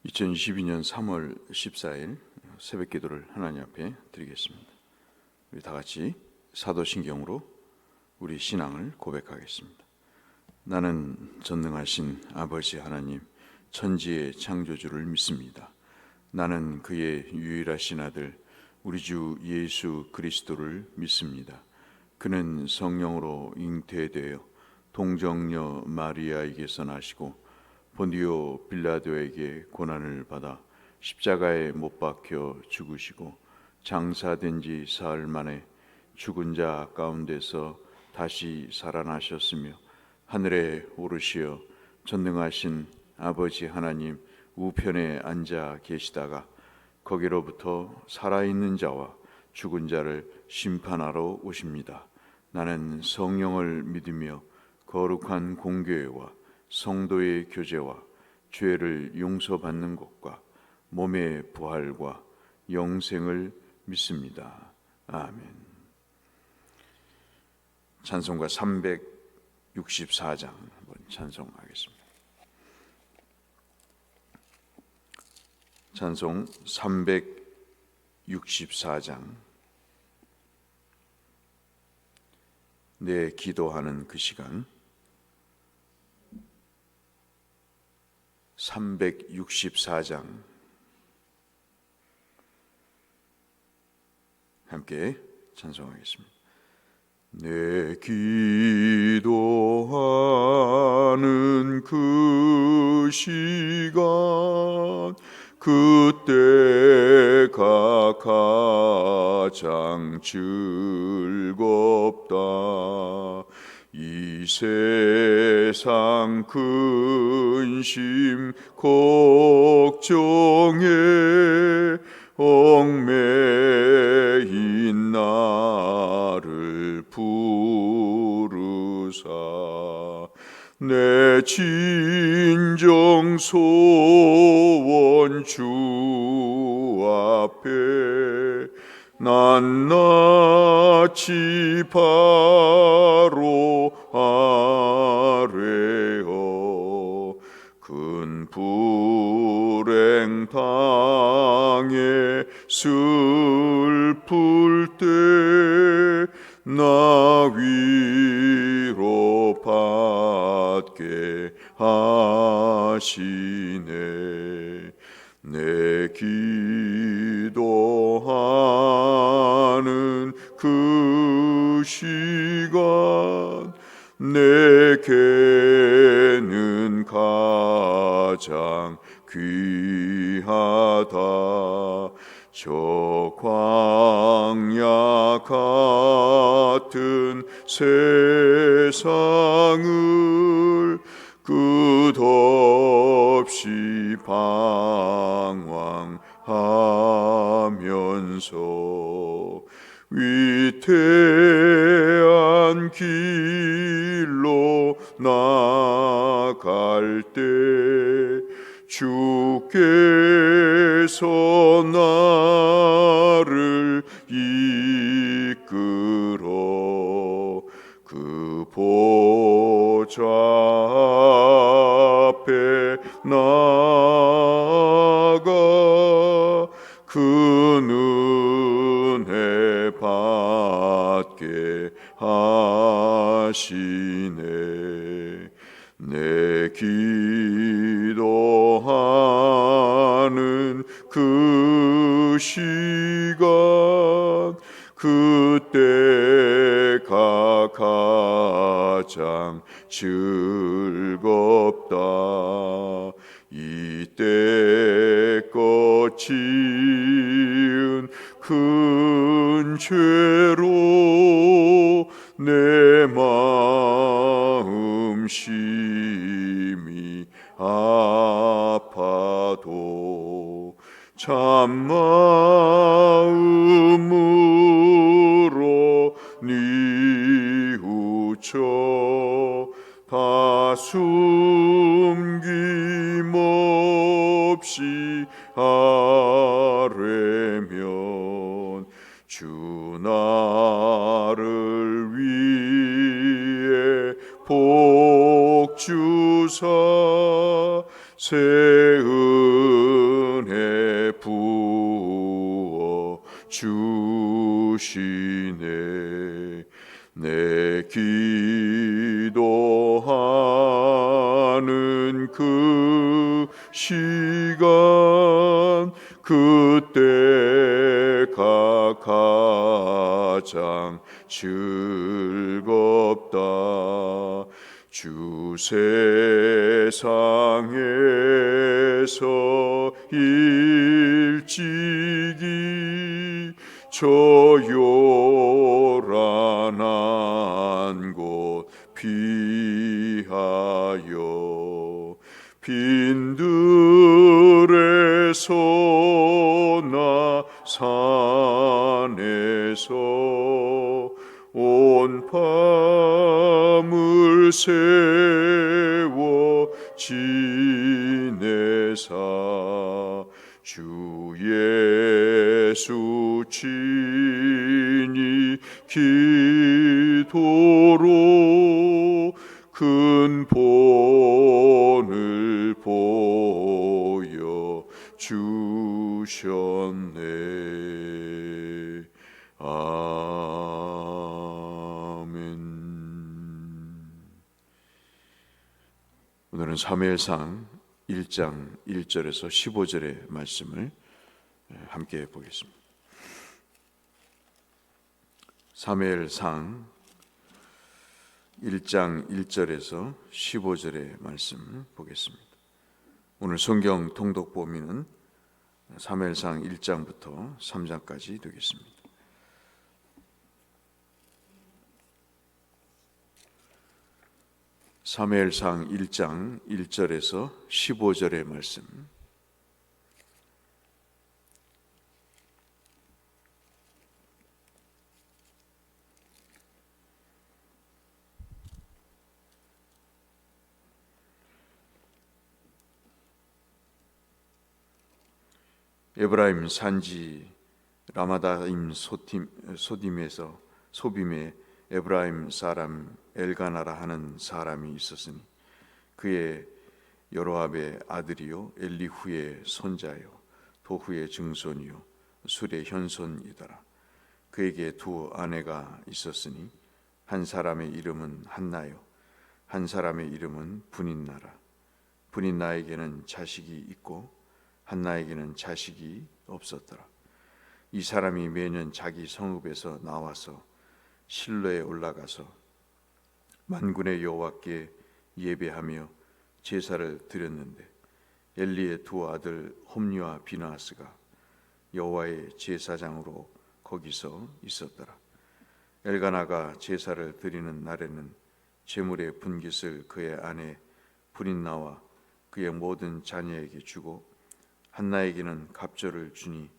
2022년 3월 14일 새벽 기도를 하나님 앞에 드리겠습니다. 우리 다 같이 사도신경으로 우리 신앙을 고백하겠습니다. 나는 전능하신 아버지 하나님 천지의 창조주를 믿습니다. 나는 그의 유일하신 아들 우리 주 예수 그리스도를 믿습니다. 그는 성령으로 잉태되어 동정녀 마리아에게서 나시고 본디오 빌라도에게 고난을 받아 십자가에 못 박혀 죽으시고 장사된 지 사흘 만에 죽은 자 가운데서 다시 살아나셨으며 하늘에 오르시어 전능하신 아버지 하나님 우편에 앉아 계시다가 거기로부터 살아있는 자와 죽은 자를 심판하러 오십니다. 나는 성령을 믿으며 거룩한 공교회와 성도의 교제와 죄를 용서받는 것과 몸의 부활과 영생을 믿습니다. 아멘. 찬송가 364장 한번 찬송하겠습니다. 찬송 364장. 내 기도하는 그 시간. 364장 함께 찬송하겠습니다. 내 기도하는 그 시간 그때가 가장 즐겁다. 이 세상 근심 걱정에 얽매인 나를 부르사 내 진정 소원 주 앞에 낱낱이 바로 아뢰어 큰 불행 당해 슬플 때 나 위로 받게 하시네. 내 기도하는 그 시간 내게는 가장 귀하다. 저 광야 같은 세상을 끝없이 방황하면서 위태한 길로 나갈 때 주께서 나를 이끌어 그 보좌 앞에 나아가 그 은혜 받게 하시네. 내 기도하는 그 시간 그때가 가장 즐겁다. 이때껏 지은 큰 죄로 내 마음 심히 아파도 참마음으로 뉘우쳐 다 숨김없이 아뢰면 주 나를 위해 복 주사 새 주시네. 내 기도하는 그 시간 그때가 가장 즐겁다. 주 세상에서 일찍이 저 요란한 곳 피하여 빈들에서나 산에서 온 밤을 세워 지내사 주 예수 친히 기도로 큰 본을 보여 주셨네. 아멘. 오늘은 사무엘상 1장 1절에서 15절의 말씀을 함께 보겠습니다. 사무엘상 1장 1절에서 15절의 말씀 보겠습니다. 오늘 성경 통독 범위는 사무엘상 1장부터 3장까지 되겠습니다. 사무엘상 1장 1절에서 15절의 말씀. 에브라임 산지 라마다임 소빔에 에브라임 사람 엘가나라 하는 사람이 있었으니 그의 여로압의 아들이요 엘리후의 손자요 도후의 증손이요 술의 현손이더라. 그에게 두 아내가 있었으니 한 사람의 이름은 한나요 한 사람의 이름은 분인나라. 분인나에게는 자식이 있고 한나에게는 자식이 없었더라. 이 사람이 매년 자기 성읍에서 나와서 실로에 올라가서 만군의 여호와께 예배하며 제사를 드렸는데 엘리의 두 아들 홈리와 비나스가 여호와의 제사장으로 거기서 있었더라. 엘가나가 제사를 드리는 날에는 제물의 분깃을 그의 아내 분인나와 그의 모든 자녀에게 주고 한나에게는 갑절을 주니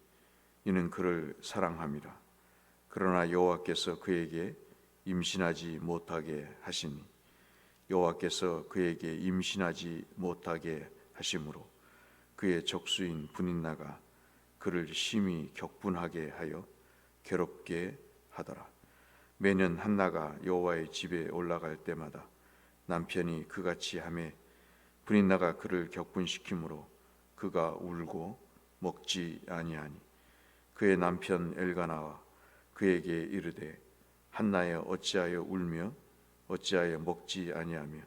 이는 그를 사랑함이라. 그러나 여호와께서 그에게 임신하지 못하게 하시니 여호와께서 그에게 임신하지 못하게 하심으로 그의 적수인 분인나가 그를 심히 격분하게 하여 괴롭게 하더라. 매년 한나가 여호와의 집에 올라갈 때마다 남편이 그같이 하매 분인나가 그를 격분시키므로 그가 울고 먹지 아니하니 그의 남편 엘가나와 그에게 이르되 한나여 어찌하여 울며 어찌하여 먹지 아니하며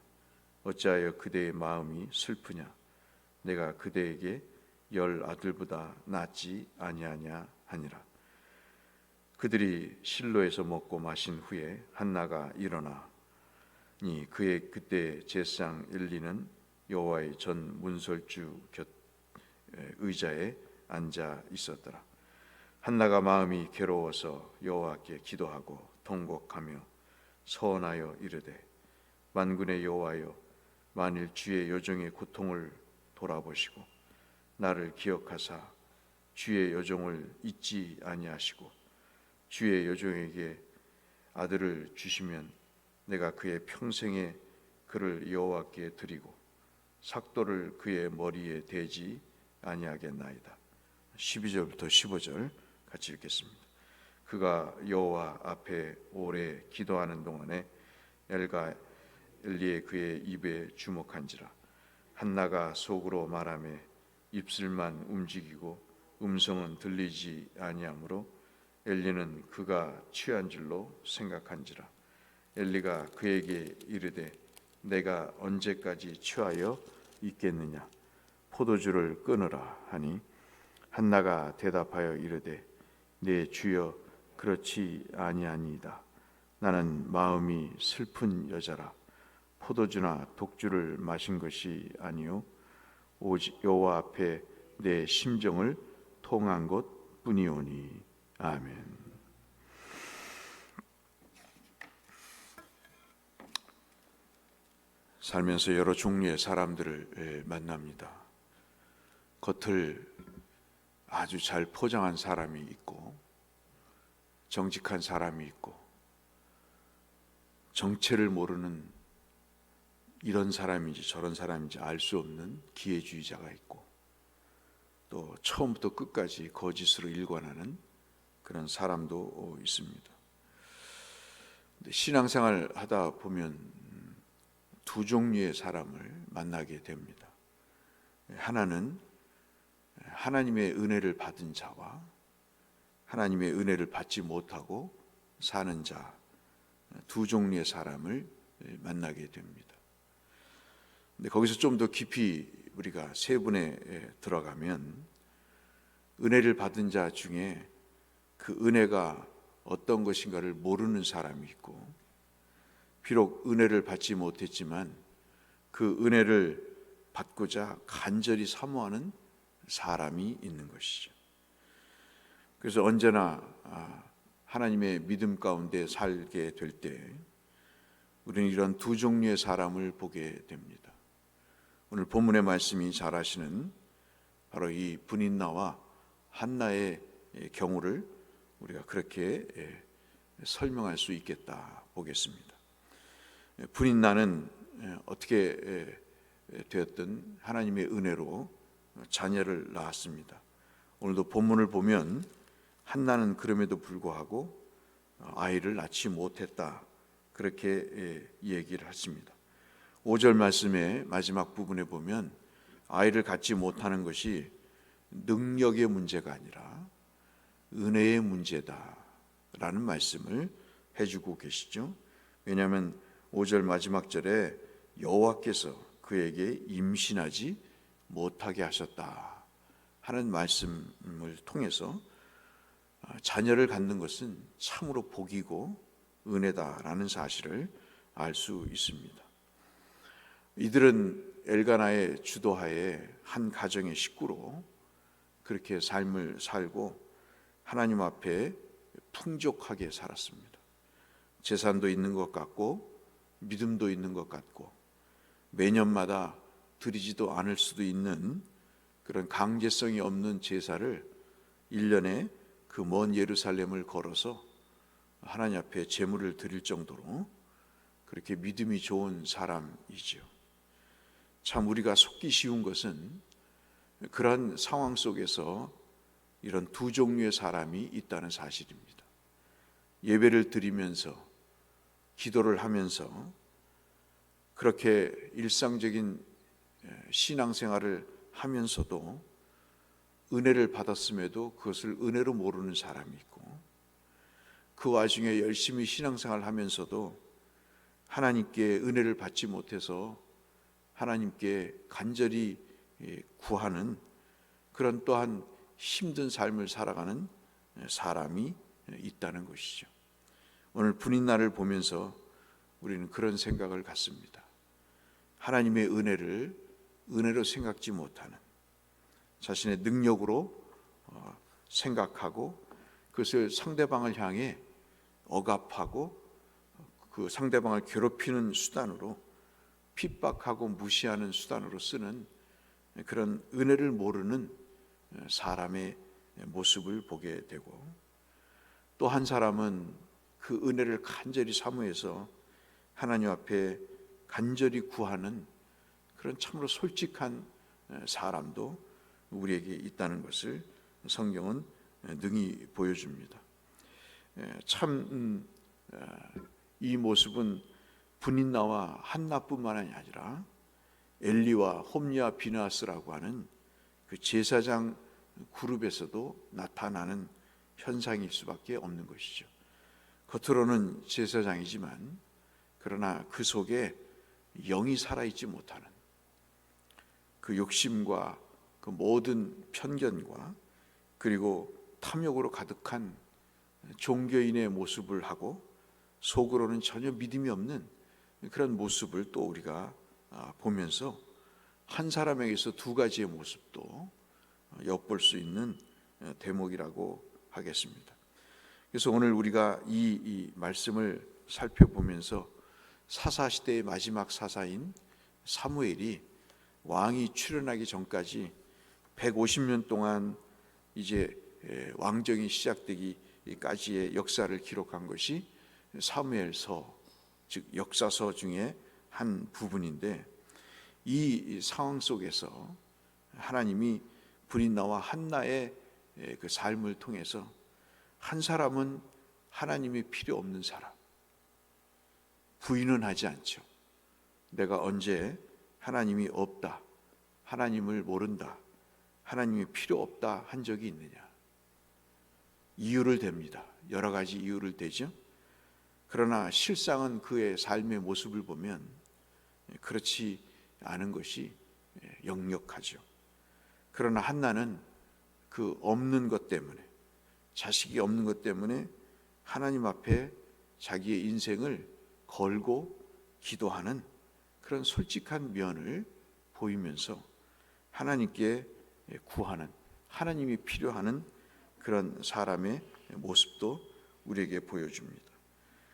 어찌하여 그대의 마음이 슬프냐 내가 그대에게 10 아들보다 낫지 아니하냐 하니라. 그들이 실로에서 먹고 마신 후에 한나가 일어나니 그의 그때 제사장 엘리는 여호와의 전 문설주 곁 의자에 앉아 있었더라. 한나가 마음이 괴로워서 여호와께 기도하고 통곡하며 서원하여 이르되 만군의 여호와여 만일 주의 여종의 고통을 돌아보시고 나를 기억하사 주의 여종을 잊지 아니하시고 주의 여종에게 아들을 주시면 내가 그의 평생에 그를 여호와께 드리고 삭도를 그의 머리에 대지 아니하겠나이다. 12절부터 15절 같이 읽겠습니다. 그가 여호와 앞에 오래 기도하는 동안에 엘리의 그의 입에 주목한지라. 한나가 속으로 말하며 입술만 움직이고 음성은 들리지 아니하므로 엘리는 그가 취한 줄로 생각한지라. 엘리가 그에게 이르되 내가 언제까지 취하여 있겠느냐? 포도주를 끊으라 하니 한나가 대답하여 이르되 내 주여 그렇지 아니하니이다. 나는 마음이 슬픈 여자라. 포도주나 독주를 마신 것이 아니요 오직 여호와 앞에 내 심정을 통한 것 뿐이오니. 아멘. 살면서 여러 종류의 사람들을 만납니다. 겉을 아주 잘 포장한 사람이 있고, 정직한 사람이 있고, 정체를 모르는 이런 사람인지 저런 사람인지 알 수 없는 기회주의자가 있고, 또 처음부터 끝까지 거짓으로 일관하는 그런 사람도 있습니다. 신앙생활 하다 보면 두 종류의 사람을 만나게 됩니다. 하나는 하나님의 은혜를 받은 자와 하나님의 은혜를 받지 못하고 사는 자, 두 종류의 사람을 만나게 됩니다. 근데 거기서 좀 더 깊이 우리가 세분에 들어가면 은혜를 받은 자 중에 그 은혜가 어떤 것인가를 모르는 사람이 있고, 비록 은혜를 받지 못했지만 그 은혜를 받고자 간절히 사모하는 사람이 있는 것이죠. 그래서 언제나 하나님의 믿음 가운데 살게 될 때 우리는 이런 두 종류의 사람을 보게 됩니다. 오늘 본문의 말씀이 잘 아시는 바로 이 브닌나와 한나의 경우를 우리가 그렇게 설명할 수 있겠다 보겠습니다. 브닌나는 어떻게 되었든 하나님의 은혜로 자녀를 낳았습니다. 오늘도 본문을 보면 한나는 그럼에도 불구하고 아이를 낳지 못했다, 그렇게 얘기를 하십니다. 5절 말씀의 마지막 부분에 보면 아이를 갖지 못하는 것이 능력의 문제가 아니라 은혜의 문제다라는 말씀을 해주고 계시죠. 왜냐하면 5절 마지막 절에 여호와께서 그에게 임신하지 못하게 하셨다 하는 말씀을 통해서 자녀를 갖는 것은 참으로 복이고 은혜다라는 사실을 알 수 있습니다. 이들은 엘가나의 주도하에 한 가정의 식구로 그렇게 삶을 살고 하나님 앞에 풍족하게 살았습니다. 재산도 있는 것 같고 믿음도 있는 것 같고 매년마다 드리지도 않을 수도 있는 그런 강제성이 없는 제사를 1년에 그 먼 예루살렘을 걸어서 하나님 앞에 제물을 드릴 정도로 그렇게 믿음이 좋은 사람이지요. 참 우리가 속기 쉬운 것은 그러한 상황 속에서 이런 두 종류의 사람이 있다는 사실입니다. 예배를 드리면서 기도를 하면서 그렇게 일상적인 신앙생활을 하면서도 은혜를 받았음에도 그것을 은혜로 모르는 사람이 있고, 그 와중에 열심히 신앙생활을 하면서도 하나님께 은혜를 받지 못해서 하나님께 간절히 구하는 그런 또한 힘든 삶을 살아가는 사람이 있다는 것이죠. 오늘 분인날을 보면서 우리는 그런 생각을 갖습니다. 하나님의 은혜를 은혜로 생각지 못하는, 자신의 능력으로 생각하고 그것을 상대방을 향해 억압하고 그 상대방을 괴롭히는 수단으로, 핍박하고 무시하는 수단으로 쓰는 그런 은혜를 모르는 사람의 모습을 보게 되고, 또 한 사람은 그 은혜를 간절히 사모해서 하나님 앞에 간절히 구하는 그런 참으로 솔직한 사람도 우리에게 있다는 것을 성경은 능히 보여줍니다. 참 이 모습은 브닌나와 한나뿐만 아니라 엘리와 홈리와 비느하스라고 하는 그 제사장 그룹에서도 나타나는 현상일 수밖에 없는 것이죠. 겉으로는 제사장이지만 그러나 그 속에 영이 살아있지 못하는 그 욕심과 그 모든 편견과 그리고 탐욕으로 가득한 종교인의 모습을 하고 속으로는 전혀 믿음이 없는 그런 모습을 또 우리가 보면서 한 사람에게서 두 가지의 모습도 엿볼 수 있는 대목이라고 하겠습니다. 그래서 오늘 우리가 이 말씀을 살펴보면서 사사시대의 마지막 사사인 사무엘이 왕이 출현하기 전까지 150년 동안 이제 왕정이 시작되기까지의 역사를 기록한 것이 사무엘서, 즉 역사서 중에 한 부분인데, 이 상황 속에서 하나님이 브린나와 한나의 그 삶을 통해서 한 사람은 하나님이 필요 없는 사람, 부인은 하지 않죠. 내가 언제 하나님이 없다, 하나님을 모른다, 하나님이 필요 없다 한 적이 있느냐? 이유를 댑니다. 여러 가지 이유를 대죠. 그러나 실상은 그의 삶의 모습을 보면 그렇지 않은 것이 역력하죠. 그러나 한나는 그 없는 것 때문에, 자식이 없는 것 때문에 하나님 앞에 자기의 인생을 걸고 기도하는 그런 솔직한 면을 보이면서 하나님께 구하는, 하나님이 필요하는 그런 사람의 모습도 우리에게 보여줍니다.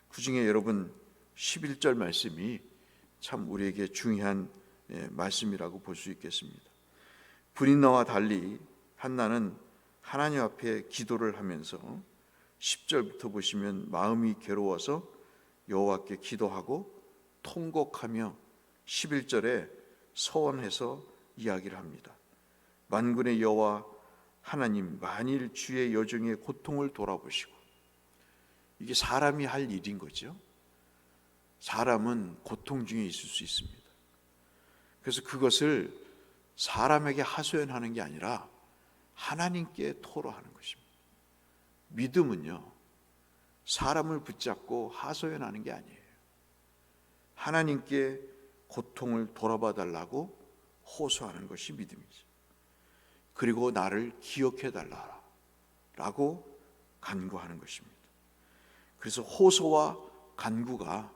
그중에 여러분 11절 말씀이 참 우리에게 중요한 말씀이라고 볼 수 있겠습니다. 브린나와 달리 한나는 하나님 앞에 기도를 하면서 10절부터 보시면 마음이 괴로워서 여호와께 기도하고 통곡하며 11절에 서원해서 이야기를 합니다. 만군의 여호와 하나님, 만일 주의 여종의 고통을 돌아보시고, 이게 사람이 할 일인 거죠. 사람은 고통 중에 있을 수 있습니다. 그래서 그것을 사람에게 하소연하는 게 아니라 하나님께 토로하는 것입니다. 믿음은요, 사람을 붙잡고 하소연하는 게 아니에요. 하나님께 고통을 돌아봐 달라고 호소하는 것이 믿음이죠. 그리고 나를 기억해 달라라고 간구하는 것입니다. 그래서 호소와 간구가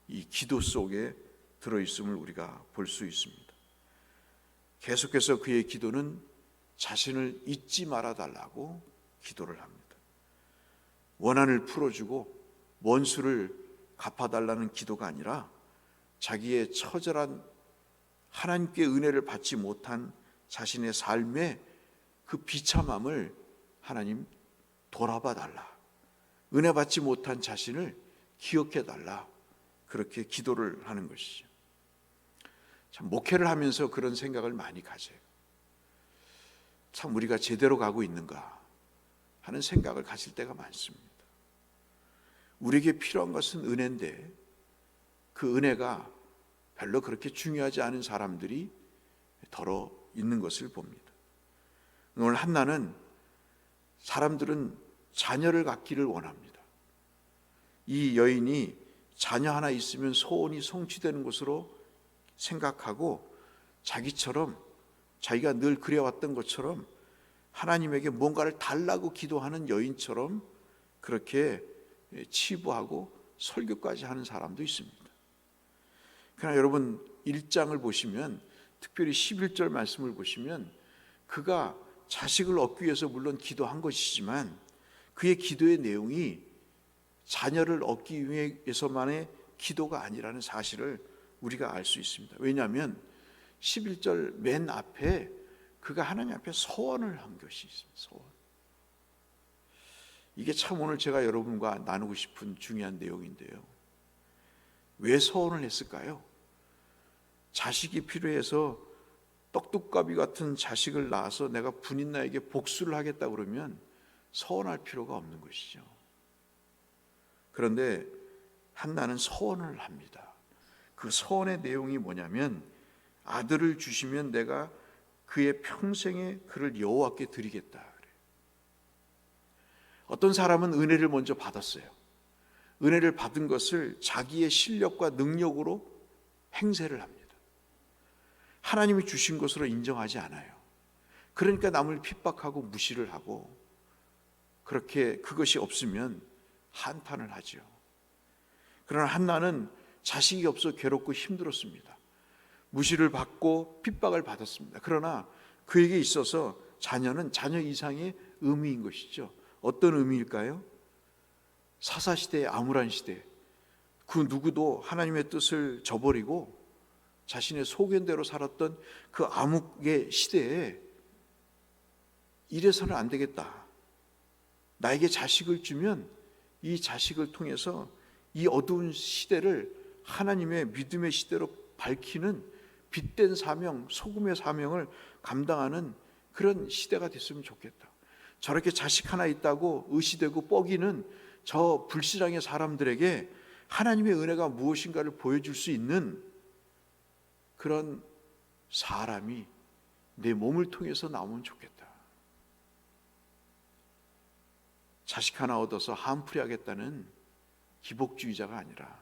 이 기도 속에 들어있음을 우리가 볼 수 있습니다. 계속해서 그의 기도는 자신을 잊지 말아 달라고 기도를 합니다. 원한을 풀어주고 원수를 갚아달라는 기도가 아니라 자기의 처절한 하나님께 은혜를 받지 못한 자신의 삶의 그 비참함을 하나님 돌아봐 달라, 은혜 받지 못한 자신을 기억해 달라, 그렇게 기도를 하는 것이죠. 참 목회를 하면서 그런 생각을 많이 가져요. 참 우리가 제대로 가고 있는가 하는 생각을 가질 때가 많습니다. 우리에게 필요한 것은 은혜인데 그 은혜가 별로 그렇게 중요하지 않은 사람들이 더러 있는 것을 봅니다. 오늘 한나는 사람들은 자녀를 갖기를 원합니다. 이 여인이 자녀 하나 있으면 소원이 성취되는 것으로 생각하고 자기처럼, 자기가 늘 그래왔던 것처럼 하나님에게 뭔가를 달라고 기도하는 여인처럼 그렇게 치부하고 설교까지 하는 사람도 있습니다. 그러나 여러분 1장을 보시면, 특별히 11절 말씀을 보시면, 그가 자식을 얻기 위해서 물론 기도한 것이지만 그의 기도의 내용이 자녀를 얻기 위해서만의 기도가 아니라는 사실을 우리가 알 수 있습니다. 왜냐하면 11절 맨 앞에 그가 하나님 앞에 소원을 한 것이 있습니다. 소원. 이게 참 오늘 제가 여러분과 나누고 싶은 중요한 내용인데요. 왜 소원을 했을까요? 자식이 필요해서 떡두꺼비 같은 자식을 낳아서 내가 분인나에게 복수를 하겠다 그러면 서원할 필요가 없는 것이죠. 그런데 한나는 서원을 합니다. 그 서원의 내용이 뭐냐면, 아들을 주시면 내가 그의 평생에 그를 여호와께 드리겠다. 어떤 사람은 은혜를 먼저 받았어요. 은혜를 받은 것을 자기의 실력과 능력으로 행세를 합니다. 하나님이 주신 것으로 인정하지 않아요. 그러니까 남을 핍박하고 무시를 하고, 그렇게 그것이 없으면 한탄을 하죠. 그러나 한나는 자식이 없어 괴롭고 힘들었습니다. 무시를 받고 핍박을 받았습니다. 그러나 그에게 있어서 자녀는 자녀 이상의 의미인 것이죠. 어떤 의미일까요? 사사시대의 암울한 시대, 그 누구도 하나님의 뜻을 저버리고 자신의 소견대로 살았던 그 암흑의 시대에 이래서는 안 되겠다. 나에게 자식을 주면 이 자식을 통해서 이 어두운 시대를 하나님의 믿음의 시대로 밝히는 빛된 사명, 소금의 사명을 감당하는 그런 시대가 됐으면 좋겠다. 저렇게 자식 하나 있다고 의시되고 뻐기는 저 불신앙의 사람들에게 하나님의 은혜가 무엇인가를 보여줄 수 있는 그런 사람이 내 몸을 통해서 나오면 좋겠다. 자식 하나 얻어서 한풀이 하겠다는 기복주의자가 아니라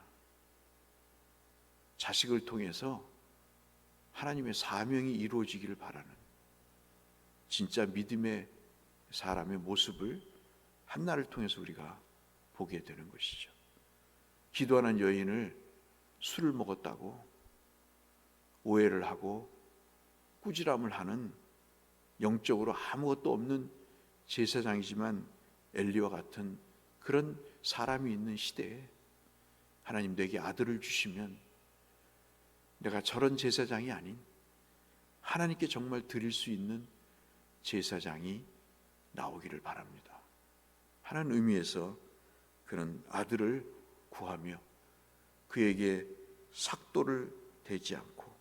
자식을 통해서 하나님의 사명이 이루어지기를 바라는 진짜 믿음의 사람의 모습을 한나를 통해서 우리가 보게 되는 것이죠. 기도하는 여인을 술을 먹었다고 오해를 하고 꾸지람을 하는 영적으로 아무것도 없는 제사장이지만 엘리와 같은 그런 사람이 있는 시대에 하나님 내게 아들을 주시면 내가 저런 제사장이 아닌 하나님께 정말 드릴 수 있는 제사장이 나오기를 바랍니다. 하는 의미에서 그는 아들을 구하며 그에게 삭도를 대지 않고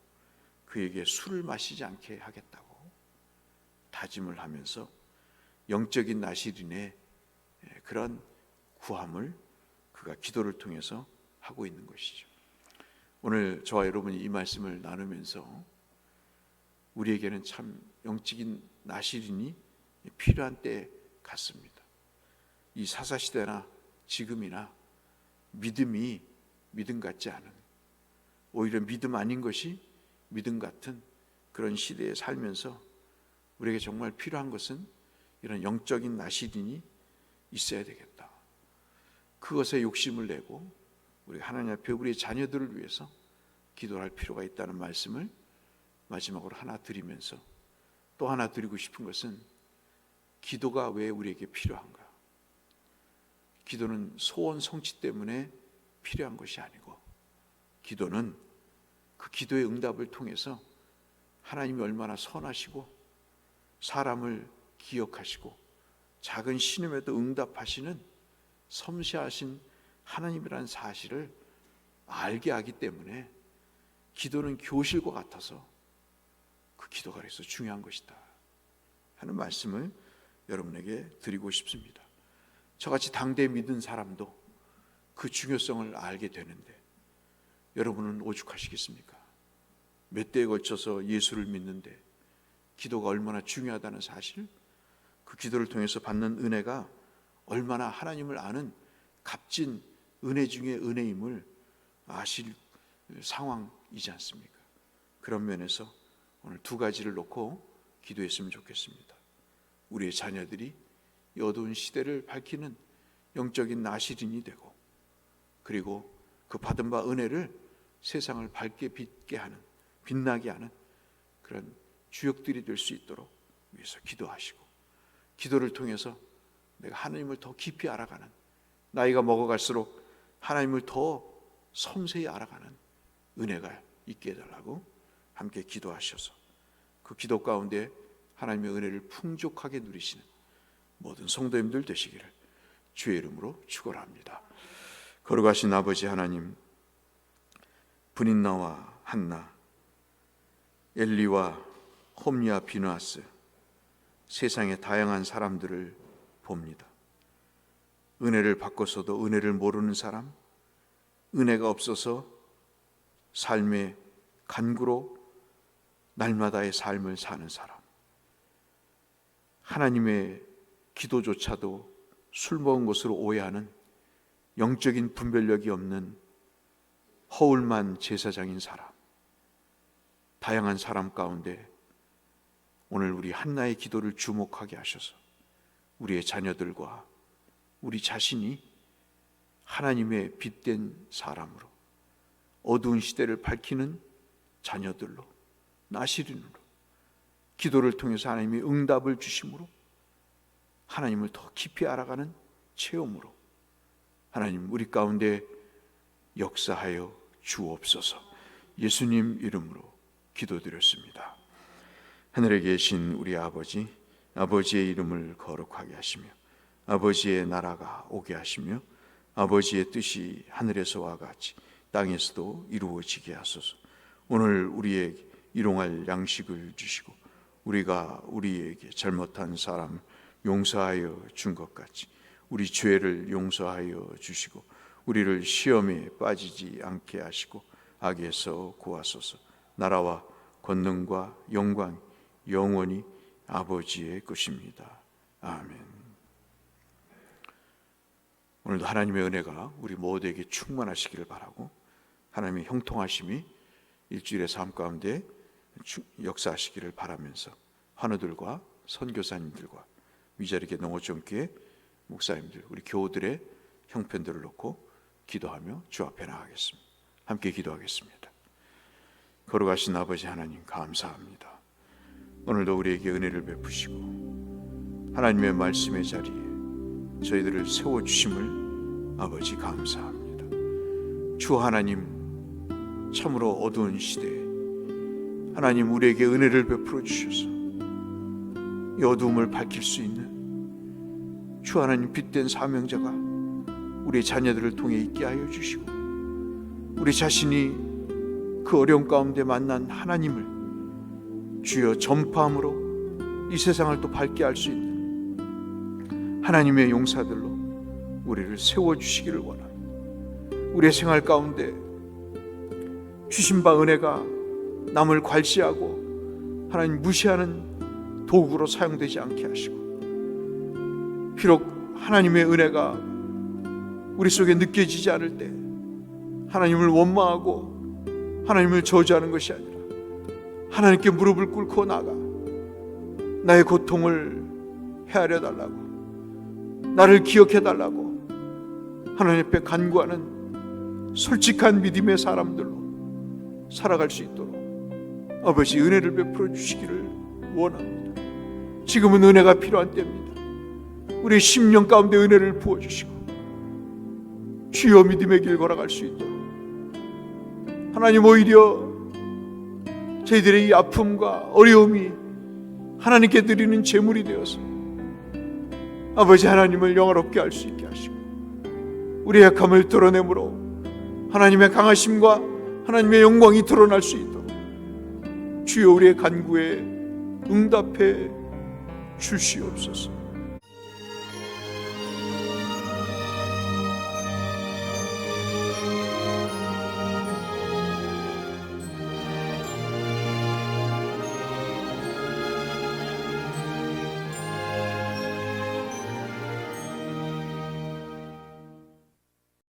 그에게 술을 마시지 않게 하겠다고 다짐을 하면서 영적인 나실인의 그런 구함을 그가 기도를 통해서 하고 있는 것이죠. 오늘 저와 여러분이 이 말씀을 나누면서 우리에게는 참 영적인 나실인이 필요한 때 같습니다. 이 사사시대나 지금이나 믿음이 믿음 같지 않은, 오히려 믿음 아닌 것이 믿음 같은 그런 시대에 살면서 우리에게 정말 필요한 것은 이런 영적인 나실인이 있어야 되겠다. 그것에 욕심을 내고 우리 하나님 앞에 우리의 자녀들을 위해서 기도할 필요가 있다는 말씀을 마지막으로 하나 드리면서 또 하나 드리고 싶은 것은 기도가 왜 우리에게 필요한가? 기도는 소원 성취 때문에 필요한 것이 아니고 기도는 그 기도의 응답을 통해서 하나님이 얼마나 선하시고 사람을 기억하시고 작은 신음에도 응답하시는 섬세하신 하나님이라는 사실을 알게 하기 때문에 기도는 교실과 같아서 그 기도가 그래서 중요한 것이다 하는 말씀을 여러분에게 드리고 싶습니다. 저같이 당대에 믿은 사람도 그 중요성을 알게 되는데 여러분은 오죽하시겠습니까? 몇 대에 걸쳐서 예수를 믿는데 기도가 얼마나 중요하다는 사실, 그 기도를 통해서 받는 은혜가 얼마나 하나님을 아는 값진 은혜 중에 은혜임을 아실 상황이지 않습니까? 그런 면에서 오늘 두 가지를 놓고 기도했으면 좋겠습니다. 우리의 자녀들이 이 어두운 시대를 밝히는 영적인 나실인이 되고, 그리고 그 받은 바 은혜를 세상을 밝게 빛게 하는, 빛나게 하는 그런 주역들이 될 수 있도록 위해서 기도하시고, 기도를 통해서 내가 하나님을 더 깊이 알아가는, 나이가 먹어갈수록 하나님을 더 섬세히 알아가는 은혜가 있게 해달라고 함께 기도하셔서 그 기도 가운데 하나님의 은혜를 풍족하게 누리시는 모든 성도님들 되시기를 주의 이름으로 축원합니다. 거룩하신 아버지 하나님, 브닌나와 한나, 엘리와 홈리와 비느하스, 세상의 다양한 사람들을 봅니다. 은혜를 받고서도 은혜를 모르는 사람, 은혜가 없어서 삶의 간구로 날마다의 삶을 사는 사람, 하나님의 기도조차도 술 먹은 것으로 오해하는 영적인 분별력이 없는 허울만 제사장인 사람, 다양한 사람 가운데 오늘 우리 한나의 기도를 주목하게 하셔서 우리의 자녀들과 우리 자신이 하나님의 빛된 사람으로, 어두운 시대를 밝히는 자녀들로, 나시린으로 기도를 통해서 하나님이 응답을 주심으로 하나님을 더 깊이 알아가는 체험으로 하나님 우리 가운데 역사하여 주옵소서. 예수님 이름으로 기도드렸습니다. 하늘에 계신 우리 아버지, 아버지의 이름을 거룩하게 하시며 아버지의 나라가 오게 하시며 아버지의 뜻이 하늘에서와 같이 땅에서도 이루어지게 하소서. 오늘 우리에게 일용할 양식을 주시고 우리가 우리에게 잘못한 사람 용서하여 준 것 같이 우리 죄를 용서하여 주시고 우리를 시험에 빠지지 않게 하시고 악에서 구하소서. 나라와 권능과 영광 영원히 아버지의 것입니다. 아멘. 오늘도 하나님의 은혜가 우리 모두에게 충만하시기를 바라고 하나님의 형통하심이 일주일의 삶 가운데 역사하시기를 바라면서 환우들과 선교사님들과 위자리계 농어촌교회 목사님들, 우리 교우들의 형편들을 놓고 기도하며 주 앞에 나가겠습니다. 함께 기도하겠습니다. 거룩하신 아버지 하나님 감사합니다. 오늘도 우리에게 은혜를 베푸시고 하나님의 말씀의 자리에 저희들을 세워주심을 아버지 감사합니다. 주 하나님, 참으로 어두운 시대에 하나님 우리에게 은혜를 베풀어 주셔서 이 어두움을 밝힐 수 있는 주 하나님 빛된 사명자가 우리 자녀들을 통해 있게 하여 주시고 우리 자신이 그 어려움 가운데 만난 하나님을 주여 전파함으로 이 세상을 또 밝게 할 수 있는 하나님의 용사들로 우리를 세워주시기를 원합니다. 우리의 생활 가운데 주신 바 은혜가 남을 괄시하고 하나님 무시하는 도구로 사용되지 않게 하시고 비록 하나님의 은혜가 우리 속에 느껴지지 않을 때 하나님을 원망하고 하나님을 저주하는 것이 아니라 하나님께 무릎을 꿇고 나가 나의 고통을 헤아려 달라고, 나를 기억해 달라고 하나님 앞에 간구하는 솔직한 믿음의 사람들로 살아갈 수 있도록 아버지 은혜를 베풀어 주시기를 원합니다. 지금은 은혜가 필요한 때입니다. 우리의 심령 가운데 은혜를 부어주시고 주여 믿음의 길 걸어갈 수 있도록 하나님 오히려 저희들의 이 아픔과 어려움이 하나님께 드리는 제물이 되어서 아버지 하나님을 영화롭게 할 수 있게 하시고 우리의 약함을 드러내므로 하나님의 강하심과 하나님의 영광이 드러날 수 있도록 주여 우리의 간구에 응답해 주시옵소서.